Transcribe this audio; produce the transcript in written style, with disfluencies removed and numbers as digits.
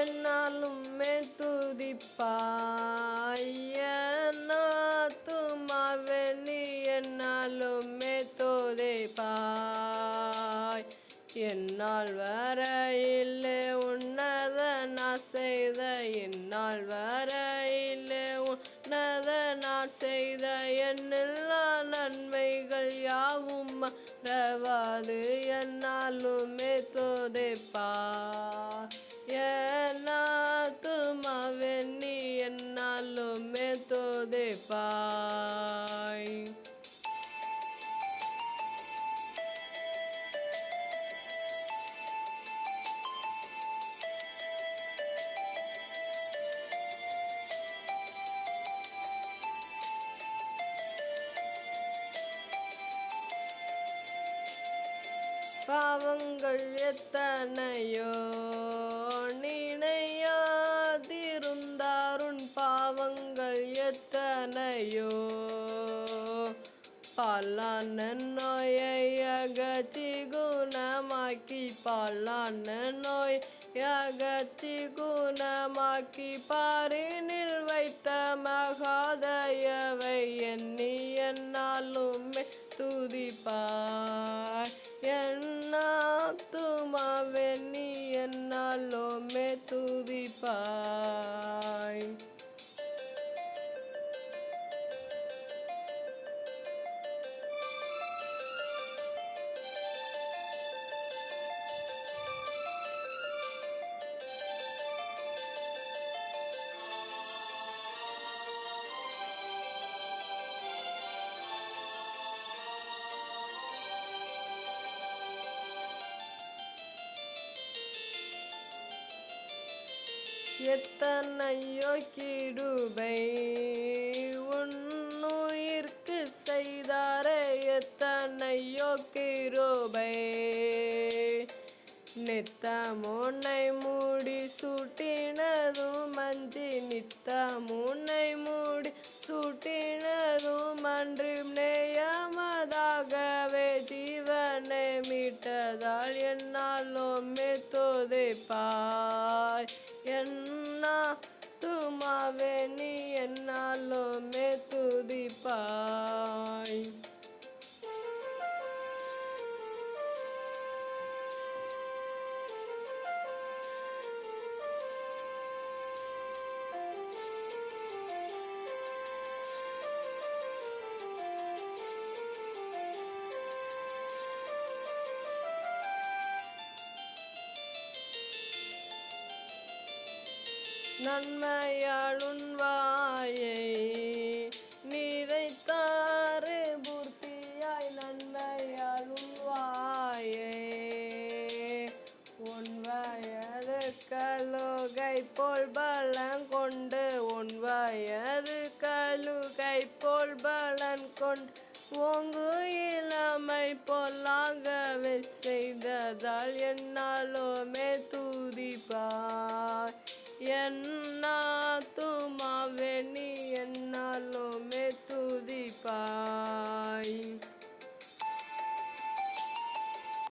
என்னாலுமே துதிப்பாய். என் ஆத்துமாவே நீ என்னாலுமே துதிப்பாய். என்னால் வரையிலே உன்னத நான் செய்த என்னால் வரையிலே உன்னத நான் செய்த என்னெல்லா நன்மைகள் யாவும் மறவாது என்னாலுமே துதிப்பாய். என் ஆத்துமாவே நீ என்னாலுமே துதிப்பாய். பாவங்கள் எத்தனையோ நினையாதிருந்தாருன் பாவங்கள் எத்தனையோ பாலான நோயை அகற்றி குணமாக்கி பாலான நோய் அகற்றி குணமாக்கி பாரினில் வைத்த மகாதயவை எண்ணி என்னாலுமே துதிப்பாய். என் ஆத்துமாவே நீ என்னாலுமே துதிப்பாய். எத்தனையோ கிருபை உன்னுயிர்க்கு செய்தாரே எத்தனையோ கிருபை நித்தமுனை மூடி சூட்டினதும் அன்றி நித்தமுனை மூடி சூட்டினதும் அன்றி நேயமதாகவே ஜீவனை மீட்டதால் என்னாலுமே துதிப்பாய். என் ஆத்துமாவே நீ என்னாலுமே துதிப்பாய். நன்மையால் உன் வாயை நிறைத்தாறு பூர்த்தியாய் நன்மையால் உன் வாயை உன் வயது கழுகை போல் பலன் கொண்டு உன் வயது கழுகை போல் பலன் கொண்டு ஓங்கு இளமை போலாகவே செய்ததால் என்னாலுமே துதிப்பாய். என்